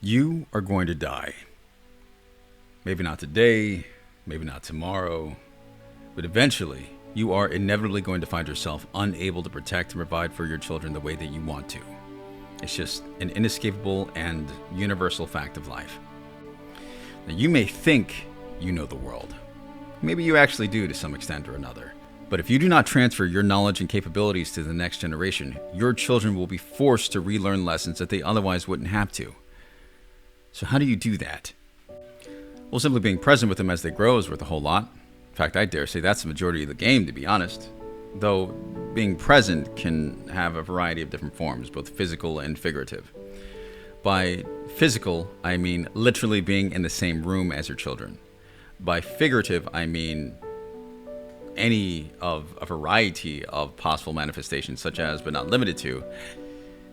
You are going to die. Maybe not today, maybe not tomorrow, but eventually you are inevitably going to find yourself unable to protect and provide for your children the way that you want to. It's just an inescapable and universal fact of life. Now, you may think you know the world. Maybe you actually do to some extent or another. But if you do not transfer your knowledge and capabilities to the next generation, your children will be forced to relearn lessons that they otherwise wouldn't have to. So how do you do that? Well, simply being present with them as they grow is worth a whole lot. In fact, I dare say that's the majority of the game, to be honest. Though being present can have a variety of different forms, both physical and figurative. By physical, I mean literally being in the same room as your children. By figurative, I mean any of a variety of possible manifestations, such as, but not limited to,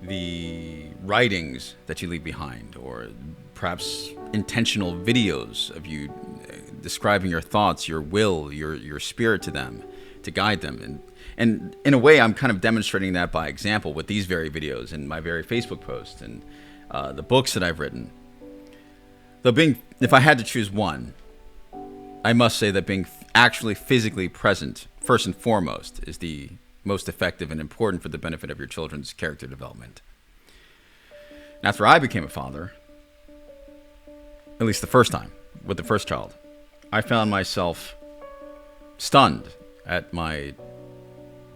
the writings that you leave behind, or perhaps intentional videos of you describing your thoughts, your will, your spirit to them, to guide them. And in a way, I'm kind of demonstrating that by example with these very videos and my very Facebook posts and the books that I've written. Though if I had to choose one, I must say that being actually physically present, first and foremost, is the most effective and important for the benefit of your children's character development. And after I became a father, at least the first time, with the first child, I found myself stunned at my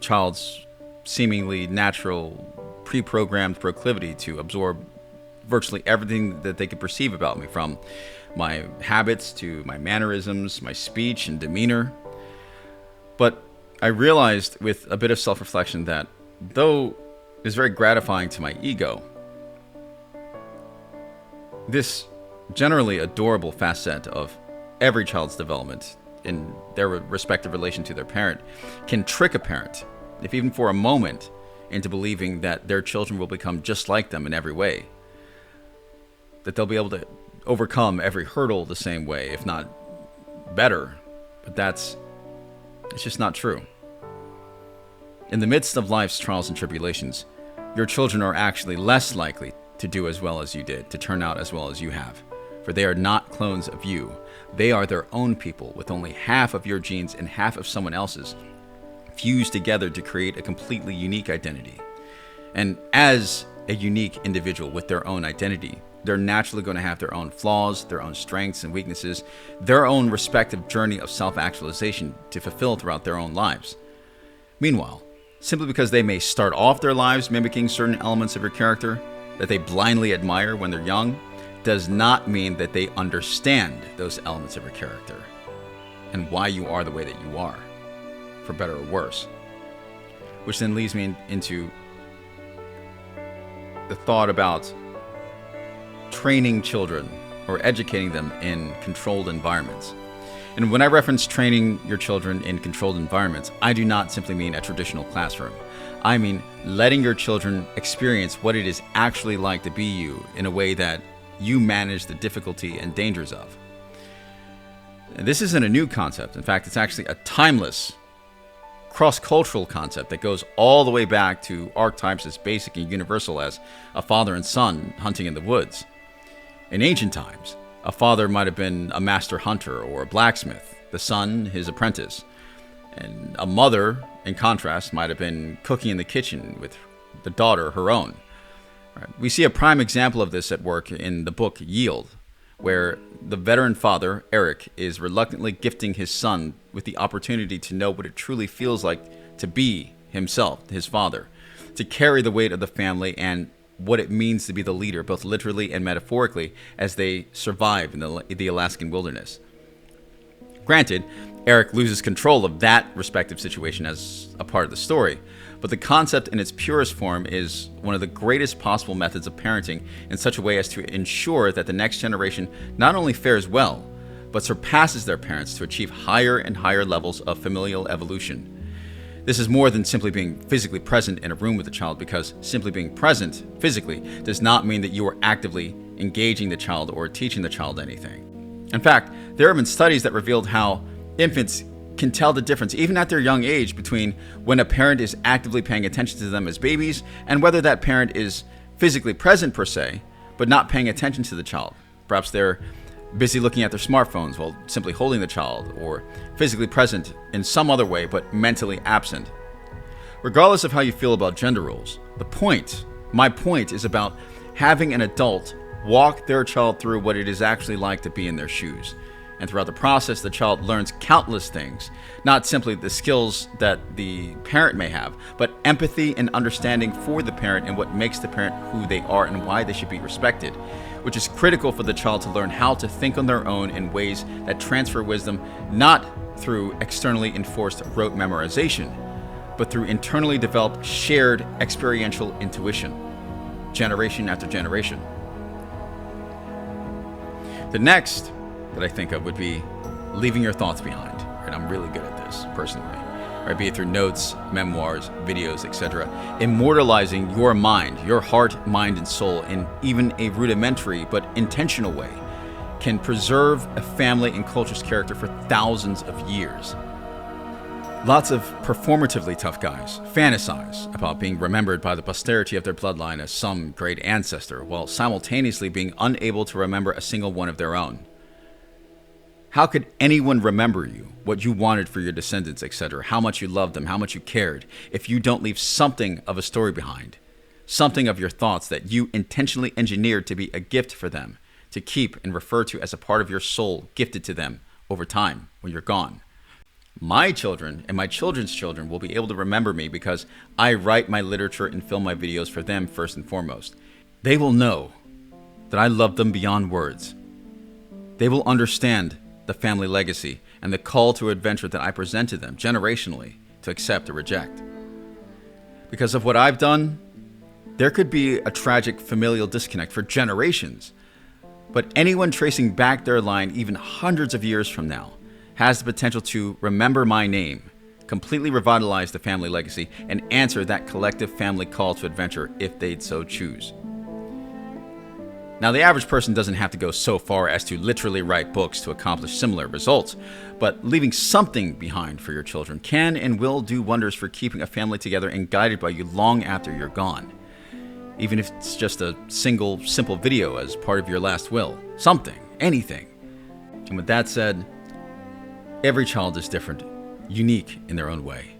child's seemingly natural, pre-programmed proclivity to absorb virtually everything that they could perceive about me, from my habits to my mannerisms, my speech and demeanor. But I realized with a bit of self-reflection that though it's very gratifying to my ego, this generally adorable facet of every child's development in their respective relation to their parent can trick a parent, if even for a moment, into believing that their children will become just like them in every way, that they'll be able to overcome every hurdle the same way, if not better. But it's just not true. In the midst of life's trials and tribulations, your children are actually less likely to do as well as you did, to turn out as well as you have. For they are not clones of you. They are their own people, with only half of your genes and half of someone else's fused together to create a completely unique identity. And as a unique individual with their own identity, they're naturally going to have their own flaws, their own strengths and weaknesses, their own respective journey of self-actualization to fulfill throughout their own lives. Meanwhile, simply because they may start off their lives mimicking certain elements of your character that they blindly admire when they're young, does not mean that they understand those elements of your character and why you are the way that you are, for better or worse. Which then leads me into the thought about training children or educating them in controlled environments. And when I reference training your children in controlled environments, I do not simply mean a traditional classroom. I mean letting your children experience what it is actually like to be you in a way that you manage the difficulty and dangers of. And this isn't a new concept. In fact, it's actually a timeless, cross-cultural concept that goes all the way back to archetypes as basic and universal as a father and son hunting in the woods. In ancient times, a father might have been a master hunter or a blacksmith, the son his apprentice, and a mother, in contrast, might have been cooking in the kitchen with the daughter her own. We see a prime example of this at work in the book Yield, where the veteran father, Eric, is reluctantly gifting his son with the opportunity to know what it truly feels like to be himself, his father, to carry the weight of the family and what it means to be the leader, both literally and metaphorically, as they survive in the Alaskan wilderness. Granted, Eric loses control of that respective situation as a part of the story, but the concept in its purest form is one of the greatest possible methods of parenting in such a way as to ensure that the next generation not only fares well, but surpasses their parents to achieve higher and higher levels of familial evolution. This is more than simply being physically present in a room with a child, because simply being present physically does not mean that you are actively engaging the child or teaching the child anything. In fact, there have been studies that revealed how infants can tell the difference, even at their young age, between when a parent is actively paying attention to them as babies and whether that parent is physically present per se, but not paying attention to the child. Perhaps they're busy looking at their smartphones while simply holding the child, or physically present in some other way but mentally absent. Regardless of how you feel about gender roles, my point is about having an adult walk their child through what it is actually like to be in their shoes. And throughout the process, the child learns countless things, not simply the skills that the parent may have, but empathy and understanding for the parent and what makes the parent who they are and why they should be respected, which is critical for the child to learn how to think on their own in ways that transfer wisdom, not through externally enforced rote memorization, but through internally developed shared experiential intuition, generation after generation. The next that I think of would be leaving your thoughts behind. Right? I'm really good at this personally. Right? Be it through notes, memoirs, videos, etc. Immortalizing your mind, your heart, mind, and soul in even a rudimentary but intentional way can preserve a family and culture's character for thousands of years. Lots of performatively tough guys fantasize about being remembered by the posterity of their bloodline as some great ancestor, while simultaneously being unable to remember a single one of their own. How could anyone remember you, what you wanted for your descendants, etc., how much you loved them, how much you cared, if you don't leave something of a story behind, something of your thoughts that you intentionally engineered to be a gift for them, to keep and refer to as a part of your soul gifted to them over time when you're gone? My children and my children's children will be able to remember me because I write my literature and film my videos for them first and foremost. They will know that I love them beyond words. They will understand the family legacy and the call to adventure that I present to them generationally to accept or reject. Because of what I've done, there could be a tragic familial disconnect for generations, but anyone tracing back their line even hundreds of years from now has the potential to remember my name, completely revitalize the family legacy, and answer that collective family call to adventure if they'd so choose. Now, the average person doesn't have to go so far as to literally write books to accomplish similar results, but leaving something behind for your children can and will do wonders for keeping a family together and guided by you long after you're gone. Even if it's just a single, simple video as part of your last will. Something, anything. And with that said, every child is different, unique in their own way.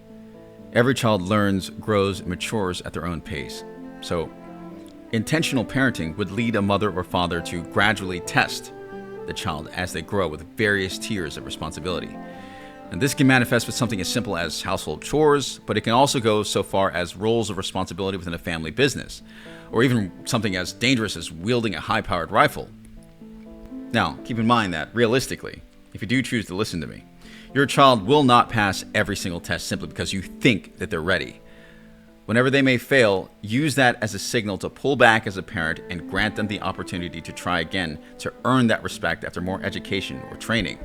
Every child learns, grows, and matures at their own pace. So, intentional parenting would lead a mother or father to gradually test the child as they grow with various tiers of responsibility. And this can manifest with something as simple as household chores, but it can also go so far as roles of responsibility within a family business, or even something as dangerous as wielding a high-powered rifle. Now, keep in mind that, realistically, if you do choose to listen to me, your child will not pass every single test simply because you think that they're ready. Whenever they may fail, use that as a signal to pull back as a parent and grant them the opportunity to try again to earn that respect after more education or training.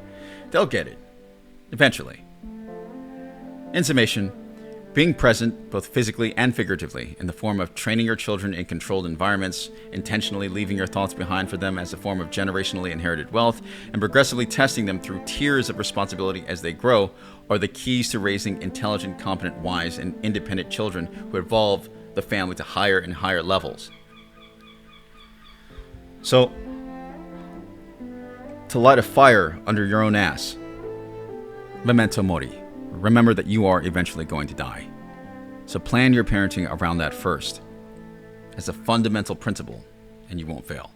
They'll get it, eventually. In summation, being present, both physically and figuratively, in the form of training your children in controlled environments, intentionally leaving your thoughts behind for them as a form of generationally inherited wealth, and progressively testing them through tiers of responsibility as they grow, are the keys to raising intelligent, competent, wise, and independent children who evolve the family to higher and higher levels. So, to light a fire under your own ass, memento mori. Remember that you are eventually going to die. So plan your parenting around that first, as a fundamental principle, and you won't fail.